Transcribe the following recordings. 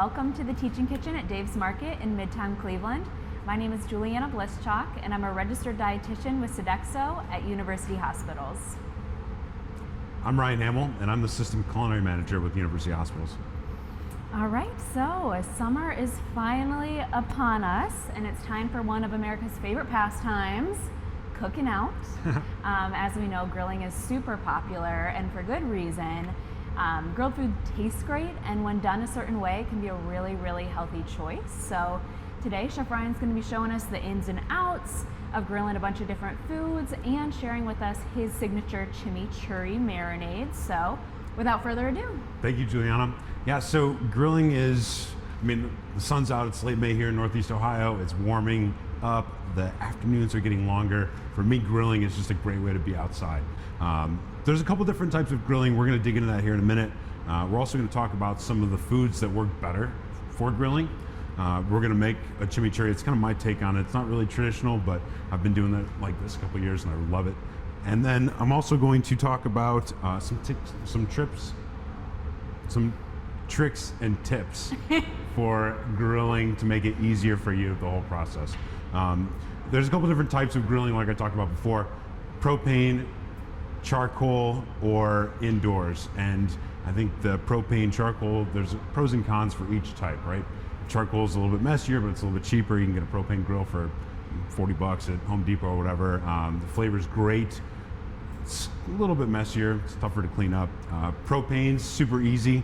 welcome to the Teaching Kitchen at Dave's Market in Midtown Cleveland. My name is Juliana Blischak, and I'm a registered dietitian with Sodexo at University Hospitals. I'm Ryan Hamel, and I'm the Assistant Culinary Manager with University Hospitals. All right, so summer is finally upon us, and it's time for one of America's favorite pastimes, cooking out. As we know, grilling is super popular, and for good reason. Grilled food tastes great, and when done a certain way, can be a really, really healthy choice. So today, Chef Ryan's going to be showing us the ins and outs of grilling a bunch of different foods and sharing with us his signature chimichurri marinade. So without further ado. Thank you, Juliana. Yeah, so grilling is, the sun's out, it's late May here in Northeast Ohio, it's warming up, the afternoons are getting longer. For me, grilling is just a great way to be outside. There's a couple different types of grilling. We're gonna dig into that here in a minute. We're also gonna talk about some of the foods that work better for grilling. We're gonna make a chimichurri. It's kind of my take on it. It's not really traditional, but I've been doing that like this a couple years and I love it. And then I'm also going to talk about some tricks and tips for grilling to make it easier for you, the whole process. There's a couple different types of grilling like I talked about before. Propane, charcoal, or indoors. And I think the propane, charcoal, there's pros and cons for each type, right? Charcoal is a little bit messier, but it's a little bit cheaper. You can get a propane grill for 40 bucks at Home Depot or whatever. The flavor's great. It's a little bit messier, it's tougher to clean up. Propane's super easy.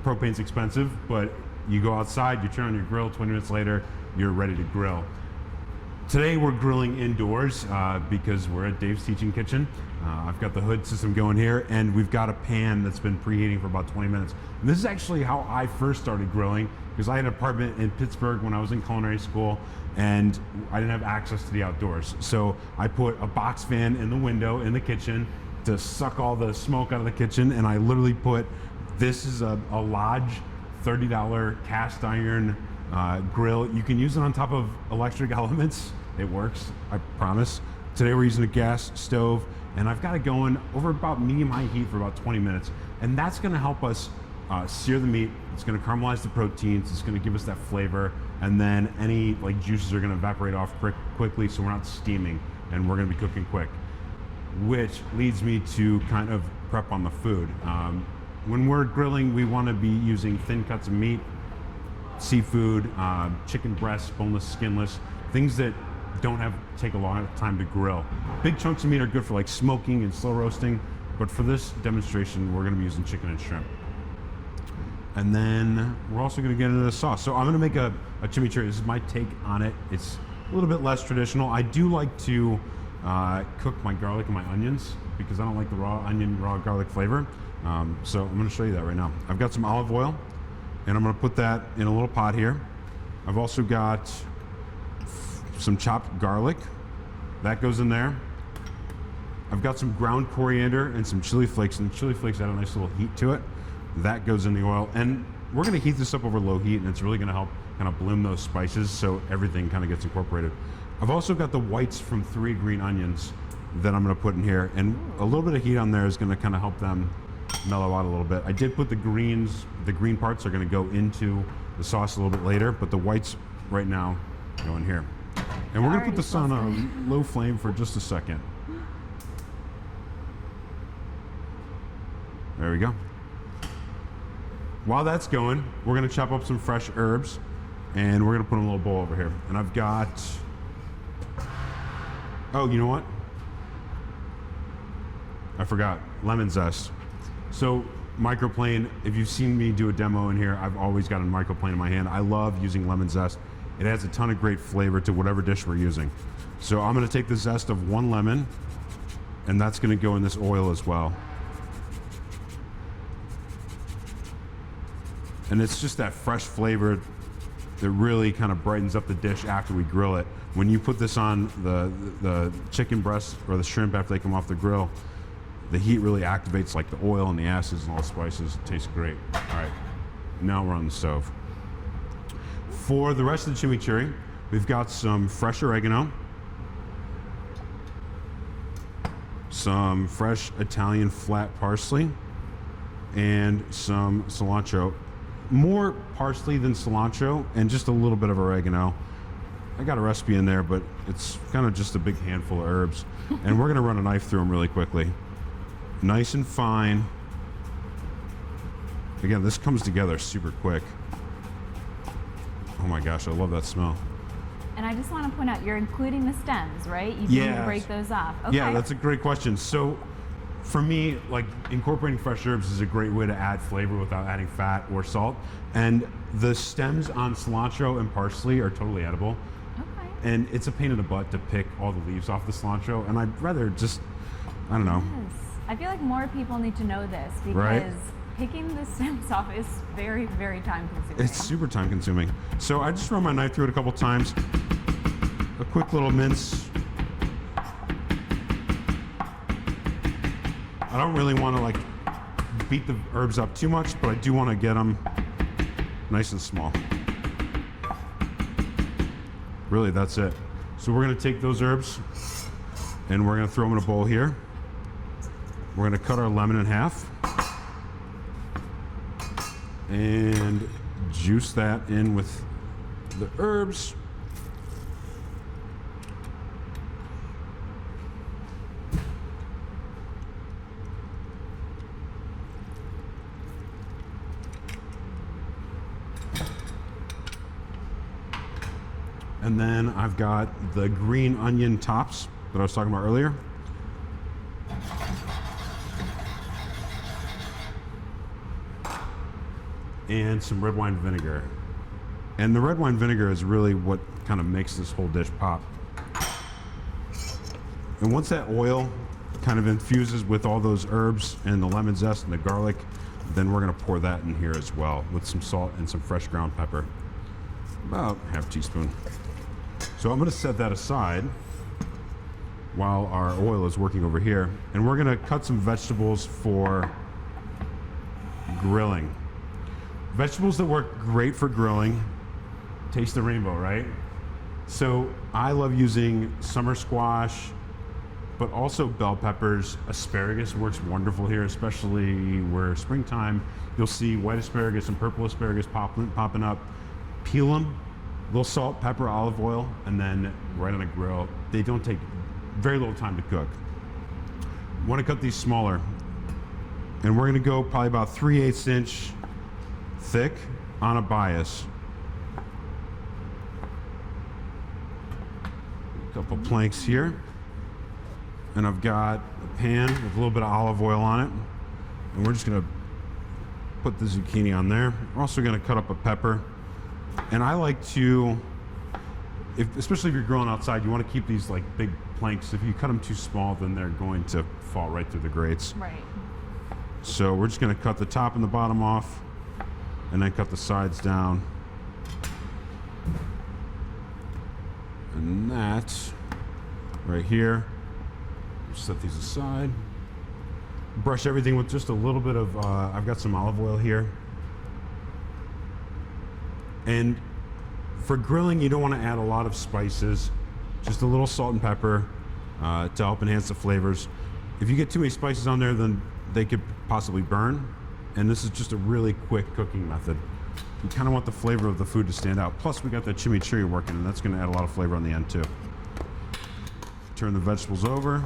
Propane's expensive, but you go outside, you turn on your grill, 20 minutes later, you're ready to grill. Today we're grilling indoors because we're at Dave's Teaching Kitchen. I've got the hood system going here, and we've got a pan that's been preheating for about 20 minutes. And this is actually how I first started grilling, because I had an apartment in Pittsburgh when I was in culinary school, and I didn't have access to the outdoors. So I put a box fan in the window in the kitchen to suck all the smoke out of the kitchen, and I literally put, this is a Lodge $30 cast iron grill. You can use it on top of electric elements. It works, I promise. Today we're using a gas stove, and I've got it going over about medium-high heat for about 20 minutes. And that's gonna help us sear the meat. It's gonna caramelize the proteins. It's gonna give us that flavor. And then any juices are gonna evaporate off quickly, so we're not steaming, and we're gonna be cooking quick. Which leads me to kind of prep on the food. When we're grilling, we wanna be using thin cuts of meat, seafood, chicken breasts, boneless, skinless, things that don't take a long time to grill. Big chunks of meat are good for smoking and slow roasting, but for this demonstration, we're gonna be using chicken and shrimp. And then we're also gonna get into the sauce. So I'm gonna make a chimichurri. This is my take on it. It's a little bit less traditional. I do like to cook my garlic and my onions because I don't like the raw onion, raw garlic flavor. So I'm gonna show you that right now. I've got some olive oil, and I'm gonna put that in a little pot here. I've also got some chopped garlic. That goes in there. I've got some ground coriander and some chili flakes, and the chili flakes add a nice little heat to it. That goes in the oil, and we're gonna heat this up over low heat, and it's really gonna help kind of bloom those spices so everything kind of gets incorporated. I've also got the whites from 3 green onions that I'm gonna put in here, and a little bit of heat on there is gonna kind of help them mellow out a little bit. I did put the green parts are gonna go into the sauce a little bit later, but the whites right now go in here. And we're gonna put this on a low flame for just a second. There we go. While that's going, we're gonna chop up some fresh herbs, and we're gonna put in a little bowl over here. And I've got, oh, you know what? I forgot, lemon zest. So microplane, if you've seen me do a demo in here, I've always got a microplane in my hand. I love using lemon zest. It adds a ton of great flavor to whatever dish we're using. So I'm gonna take the zest of 1 lemon, and that's gonna go in this oil as well. And it's just that fresh flavor that really kind of brightens up the dish after we grill it. When you put this on the chicken breast or the shrimp after they come off the grill, the heat really activates the oil and the acids and all the spices. It tastes great. All right, now we're on the stove. For the rest of the chimichurri, we've got some fresh oregano, some fresh Italian flat parsley, and some cilantro. more parsley than cilantro, and just a little bit of oregano. I got a recipe in there, but it's kind of just a big handful of herbs. And we're gonna run a knife through them really quickly. Nice and fine. Again, this comes together super quick. Oh my gosh, I love that smell. And I just want to point out, you're including the stems, right? You Yes. didn't break those off. Okay. Yeah, that's a great question. So for me, like incorporating fresh herbs is a great way to add flavor without adding fat or salt. And the stems on cilantro and parsley are totally edible. Okay. And it's a pain in the butt to pick all the leaves off the cilantro. And I'd rather just, I don't know. Yes. I feel like more people need to know this because Right. picking the stems off is very, very time consuming. It's super time consuming. So I just run my knife through it a couple times. A quick little mince. I don't really want to like beat the herbs up too much, but I do want to get them nice and small. Really, that's it. So we're going to take those herbs and we're going to throw them in a bowl here. We're going to cut our lemon in half and juice that in with the herbs. And then I've got the green onion tops that I was talking about earlier. And some red wine vinegar. And the red wine vinegar is really what kind of makes this whole dish pop. And once that oil kind of infuses with all those herbs and the lemon zest and the garlic, then we're gonna pour that in here as well with some salt and some fresh ground pepper. About half teaspoon. So I'm gonna set that aside while our oil is working over here. And we're gonna cut some vegetables for grilling. Vegetables that work great for grilling, taste the rainbow, right? So I love using summer squash, but also bell peppers. Asparagus works wonderful here, especially where springtime, you'll see white asparagus and purple asparagus popping up. Peel them, a little salt, pepper, olive oil, and then right on a grill. They don't take very little time to cook. Want to cut these smaller. And we're gonna go probably about 3/8 inch thick on a bias. A couple planks here. And I've got a pan with a little bit of olive oil on it. And we're just gonna put the zucchini on there. We're also gonna cut up a pepper. And I like to, especially if you're grilling outside, you wanna keep these like big planks. If you cut them too small, then they're going to fall right through the grates. Right. So we're just gonna cut the top and the bottom off and then cut the sides down. And that right here, set these aside. Brush everything with just a little bit of, I've got some olive oil here. And for grilling, you don't want to add a lot of spices, just a little salt and pepper to help enhance the flavors. If you get too many spices on there, then they could possibly burn. And this is just a really quick cooking method. You kind of want the flavor of the food to stand out. Plus, we got that chimichurri working, and that's going to add a lot of flavor on the end too. Turn the vegetables over.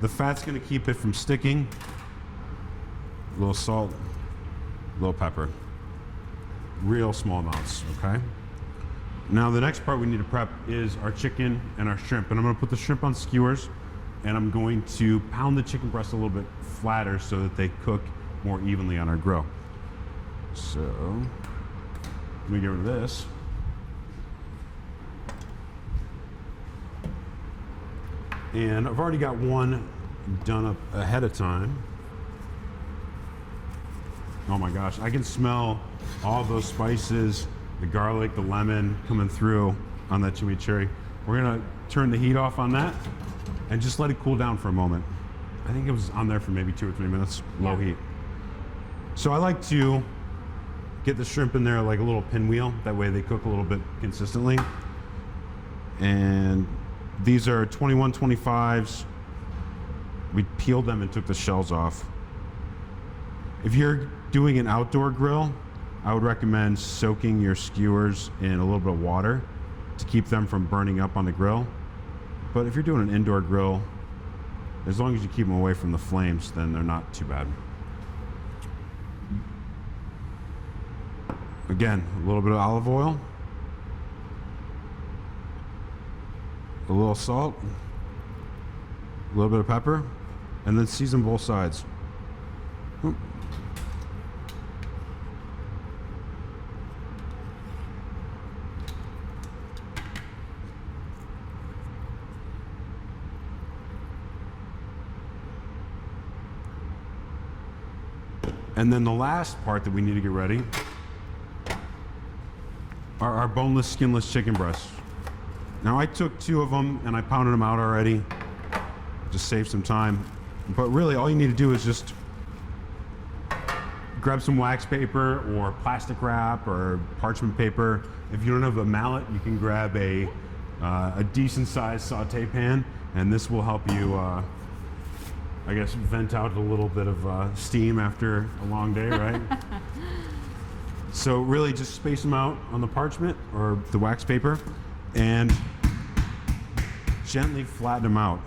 The fat's going to keep it from sticking. A little salt, a little pepper. Real small amounts, okay? Now the next part we need to prep is our chicken and our shrimp. And I'm going to put the shrimp on skewers, and I'm going to pound the chicken breast a little bit flatter so that they cook more evenly on our grill. So, let me get rid of this. And I've already got one done up ahead of time. Oh my gosh, I can smell all those spices, the garlic, the lemon coming through on that chimichurri. We're gonna turn the heat off on that and just let it cool down for a moment. I think it was on there for maybe 2 or 3 minutes, low heat. So I like to get the shrimp in there like a little pinwheel. That way they cook a little bit consistently. And these are 21, 25s. We peeled them and took the shells off. If you're doing an outdoor grill, I would recommend soaking your skewers in a little bit of water to keep them from burning up on the grill. But if you're doing an indoor grill, as long as you keep them away from the flames, then they're not too bad. Again, a little bit of olive oil, a little salt, a little bit of pepper, and then season both sides. Oop. And then the last part that we need to get ready are our boneless, skinless chicken breasts. Now I took 2 of them and I pounded them out already, just save some time. But really all you need to do is just grab some wax paper or plastic wrap or parchment paper. If you don't have a mallet, you can grab a decent sized saute pan, and this will help you I guess vent out a little bit of steam after a long day, right? So really just space them out on the parchment or the wax paper and gently flatten them out.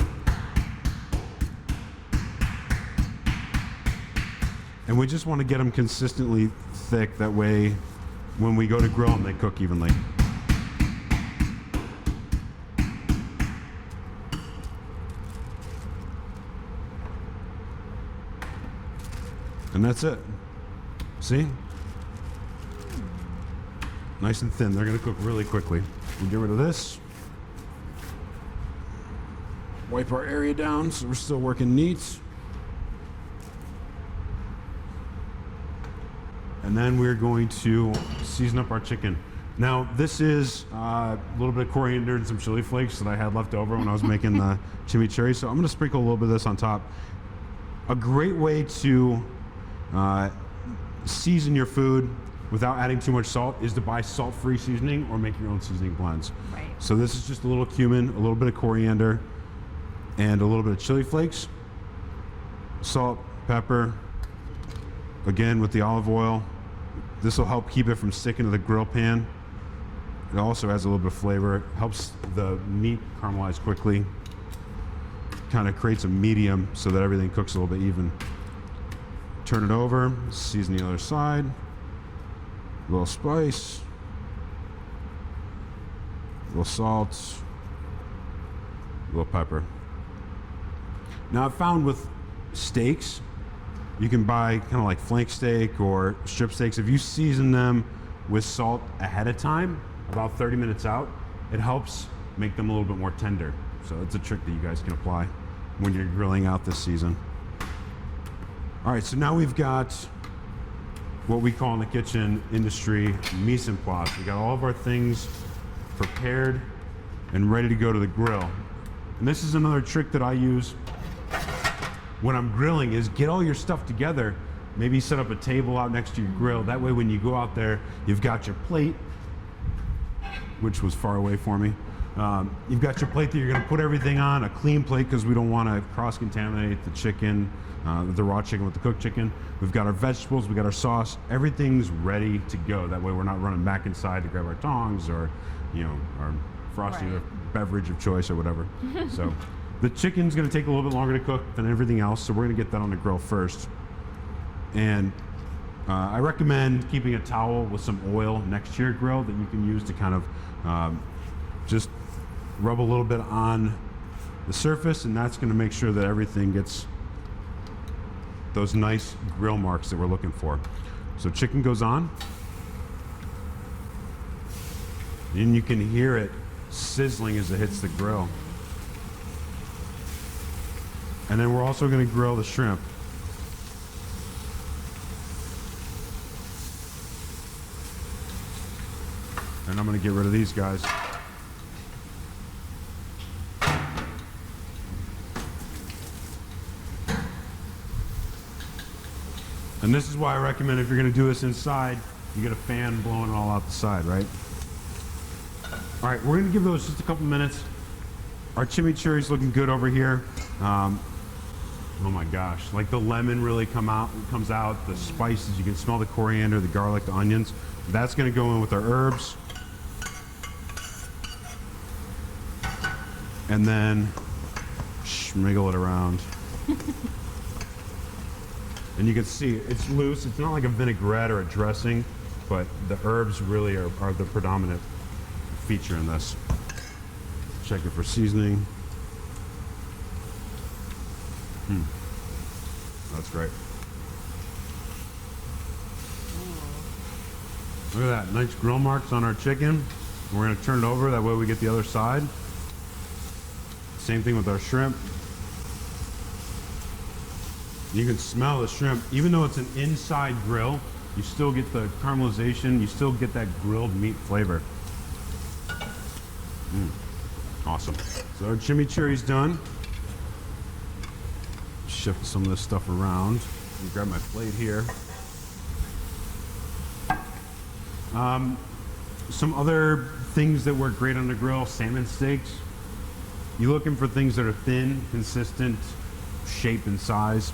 And we just want to get them consistently thick, that way when we go to grill them, they cook evenly. And that's it. See? Nice and thin. They're going to cook really quickly. We'll get rid of this. Wipe our area down so we're still working neat. And then we're going to season up our chicken. Now, this is a little bit of coriander and some chili flakes that I had left over when I was making the chimichurri. So I'm going to sprinkle a little bit of this on top. A great way to season your food without adding too much salt is to buy salt-free seasoning or make your own seasoning blends. Right. So this is just a little cumin, a little bit of coriander, and a little bit of chili flakes, salt, pepper, again with the olive oil. This will help keep it from sticking to the grill pan. It also adds a little bit of flavor. It helps the meat caramelize quickly. Kind of creates a medium so that everything cooks a little bit even. Turn it over, season the other side. A little spice, a little salt, a little pepper. Now I've found with steaks, you can buy kind of like flank steak or strip steaks. If you season them with salt ahead of time, about 30 minutes out, it helps make them a little bit more tender. So it's a trick that you guys can apply when you're grilling out this season. All right, so now we've got what we call in the kitchen industry mise en place. We got all of our things prepared and ready to go to the grill. And this is another trick that I use when I'm grilling, is get all your stuff together. Maybe set up a table out next to your grill. That way when you go out there, you've got your plate, which was far away for me. You've got your plate that you're gonna put everything on, a clean plate because we don't wanna cross-contaminate the chicken, the raw chicken with the cooked chicken. We've got our vegetables, we got our sauce, everything's ready to go. That way we're not running back inside to grab our tongs or, you know, our frosty or beverage of choice or whatever. So the chicken's gonna take a little bit longer to cook than everything else, so we're gonna get that on the grill first. And I recommend keeping a towel with some oil next to your grill that you can use to kind of just rub a little bit on the surface, and that's gonna make sure that everything gets those nice grill marks that we're looking for. So chicken goes on, and you can hear it sizzling as it hits the grill. And then we're also gonna grill the shrimp. And I'm gonna get rid of these guys. And this is why I recommend, if you're gonna do this inside, you get a fan blowing it all out the side, right? All right, we're gonna give those just a couple minutes. Our chimichurri's looking good over here. Oh my gosh, like the lemon really comes out, the spices, you can smell the coriander, the garlic, the onions. That's gonna go in with our herbs. And then schmiggle it around. And you can see it's loose. It's not like a vinaigrette or a dressing, but the herbs really are the predominant feature in this. Check it for seasoning. That's great. Look at that, nice grill marks on our chicken. We're gonna turn it over, that way we get the other side. Same thing with our shrimp. You can smell the shrimp. Even though it's an inside grill, you still get the caramelization, you still get that grilled meat flavor. Awesome. So our chimichurri's done. Shift some of this stuff around. Let me grab my plate here. Some other things that work great on the grill, salmon steaks. You're looking for things that are thin, consistent, shape and size.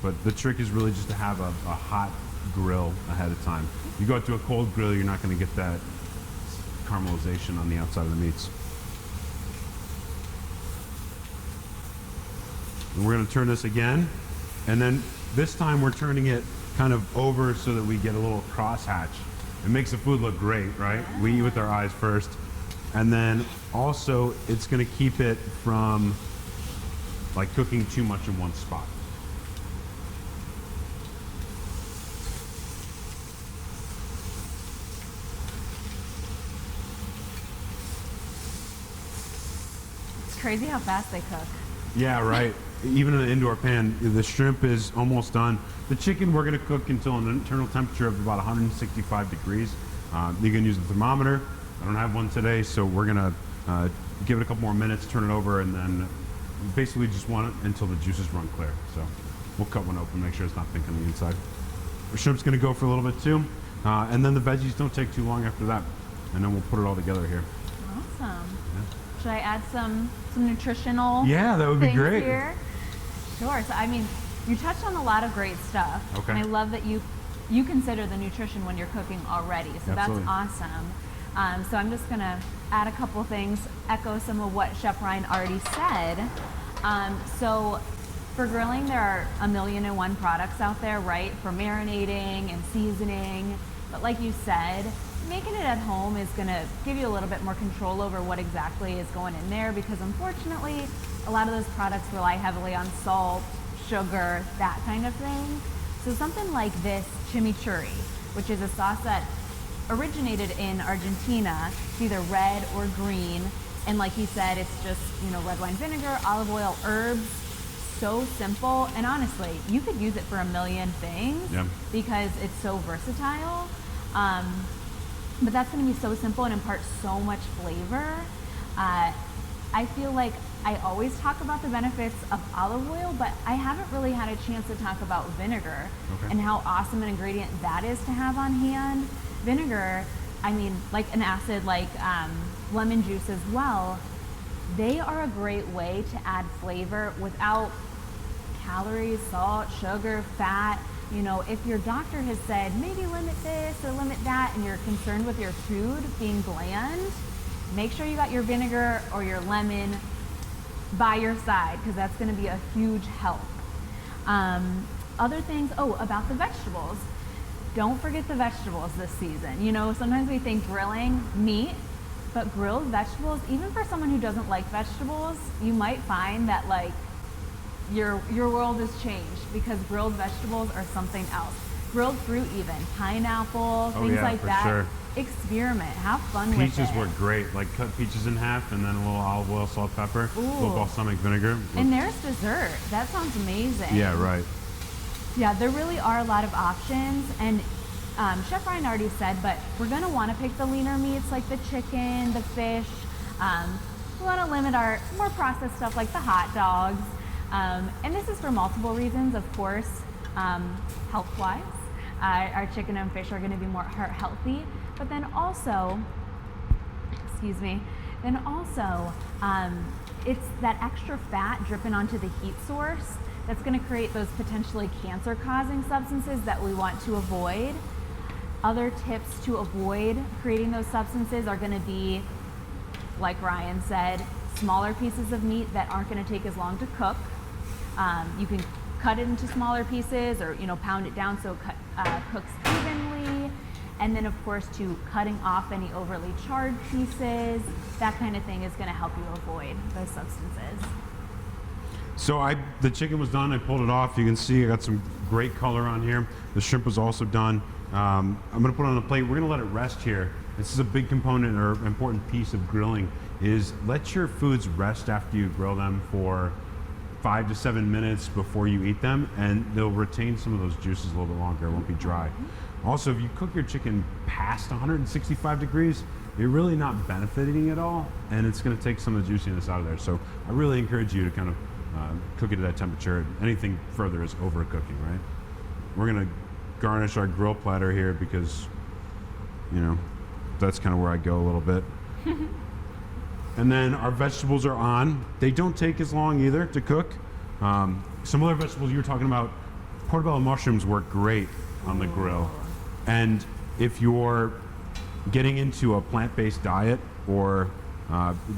But the trick is really just to have a hot grill ahead of time. You go to a cold grill, you're not going to get that caramelization on the outside of the meats. And we're going to turn this again, and then this time we're turning it kind of over so that we get a little crosshatch. It makes the food look great, right? Yeah. We eat with our eyes first, and then also it's going to keep it from like cooking too much in one spot. It's crazy how fast they cook. Yeah, right. Even in an indoor pan, the shrimp is almost done. The chicken we're going to cook until an internal temperature of about 165 degrees. You can use a thermometer. I don't have one today, so we're going to give it a couple more minutes, turn it over, and then basically just want it until the juices run clear. So we'll cut one open, make sure it's not thick on the inside. The shrimp's going to go for a little bit too, and then the veggies don't take too long after that, and then we'll put it all together here. Awesome. Yeah. Should I add some nutritional Yeah, that would be things great. here? Sure. So I mean, you touched on a lot of great stuff. Okay. And I love that you consider the nutrition when you're cooking already. So Absolutely. that's awesome. So I'm just gonna add a couple things, echo some of what Chef Ryan already said. So for grilling, there are 1,000,001 products out there, right? For marinating and seasoning. But like you said, making it at home is gonna give you a little bit more control over what exactly is going in there, because unfortunately, a lot of those products rely heavily on salt, sugar, that kind of thing. So something like this chimichurri, which is a sauce that originated in Argentina, it's either red or green, and like he said, it's just, red wine vinegar, olive oil, herbs. So simple, and honestly, you could use it for a million things. Yeah. Because it's so versatile. But that's going to be so simple and impart so much flavor. I feel like I always talk about the benefits of olive oil, but I haven't really had a chance to talk about vinegar. Okay. And how awesome an ingredient that is to have on hand. Vinegar, I mean, like an acid like lemon juice as well, they are a great way to add flavor without calories, salt, sugar, fat. If your doctor has said maybe limit this or limit that, and you're concerned with your food being bland, make sure you got your vinegar or your lemon by your side, because that's going to be a huge help. Other things, about the vegetables. Don't forget the vegetables this season. Sometimes we think grilling meat, but grilled vegetables, even for someone who doesn't like vegetables, you might find that your world has changed, because grilled vegetables are something else. Grilled fruit even, pineapple, things like for that. sure. Experiment, have fun with it. Peaches were great, like cut peaches in half and then a little olive oil, salt, pepper, a little Ooh. balsamic vinegar. And there's dessert. That sounds amazing. Yeah, right. Yeah, there really are a lot of options, and Chef Ryan already said, but we're gonna wanna pick the leaner meats like the chicken, the fish. We wanna limit our more processed stuff like the hot dogs. And this is for multiple reasons, of course. Health-wise, our chicken and fish are gonna be more heart healthy, but then also, it's that extra fat dripping onto the heat source that's going to create those potentially cancer-causing substances that we want to avoid. Other tips to avoid creating those substances are going to be, like Ryan said, smaller pieces of meat that aren't going to take as long to cook. You can cut it into smaller pieces, or pound it down so it cooks evenly. And then, of course, to cutting off any overly charred pieces, that kind of thing is going to help you avoid those substances. So the chicken was done. I pulled it off. You can see I got some great color on here. The shrimp was also done. I'm going to put it on the plate. We're going to let it rest here. This is a big component or important piece of grilling, is let your foods rest after you grill them for 5 to 7 minutes before you eat them, and they'll retain some of those juices a little bit longer. It won't be dry. Also, if you cook your chicken past 165 degrees, you're really not benefiting at all, and it's going to take some of the juiciness out of there. So I really encourage you to kind of cook it at that temperature. Anything further is overcooking, right? We're going to garnish our grill platter here because, that's kind of where I go a little bit. And then our vegetables are on. They don't take as long either to cook. Some other vegetables you were talking about, portobello mushrooms work great on the grill. And if you're getting into a plant-based diet or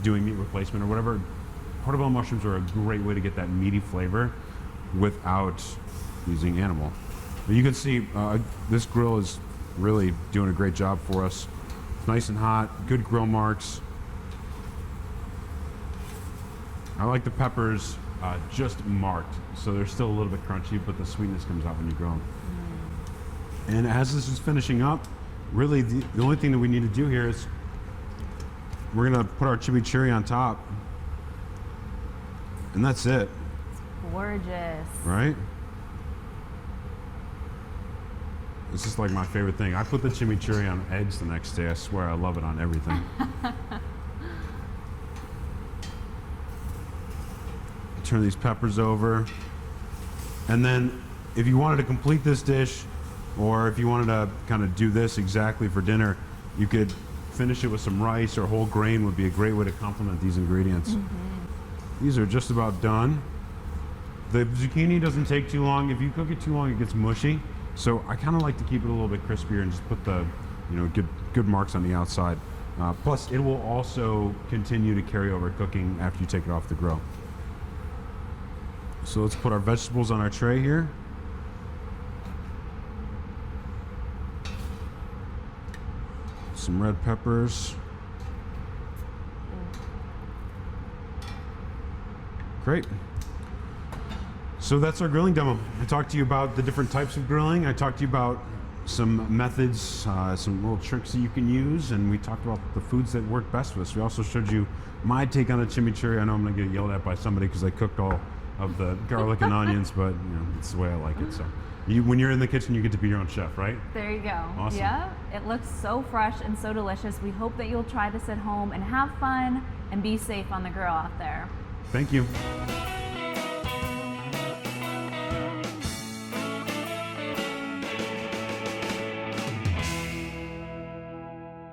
doing meat replacement or whatever, portobello mushrooms are a great way to get that meaty flavor without using animal. But you can see this grill is really doing a great job for us. It's nice and hot, good grill marks. I like the peppers just marked, so they're still a little bit crunchy, but the sweetness comes out when you grill them. And as this is finishing up, really the only thing that we need to do here is we're gonna put our chimichurri on top, and that's it. It's gorgeous. Right? This is like my favorite thing. I put the chimichurri on eggs the next day. I swear I love it on everything. Turn these peppers over. And then if you wanted to complete this dish, or if you wanted to kind of do this exactly for dinner, you could finish it with some rice, or whole grain would be a great way to complement these ingredients. These are just about done. The zucchini doesn't take too long. If you cook it too long, it gets mushy. So I kind of like to keep it a little bit crispier and just put the good marks on the outside. Plus, it will also continue to carry over cooking after you take it off the grill. So let's put our vegetables on our tray here. Some red peppers. Great. So that's our grilling demo. I talked to you about the different types of grilling. I talked to you about some methods, some little tricks that you can use, and we talked about the foods that work best with us. We also showed you my take on a chimichurri. I know I'm gonna get yelled at by somebody because I cooked all of the garlic and onions, but it's the way I like it. So when you're in the kitchen, you get to be your own chef, right? There you go. Awesome. Yeah, it looks so fresh and so delicious. We hope that you'll try this at home and have fun and be safe on the grill out there. Thank you.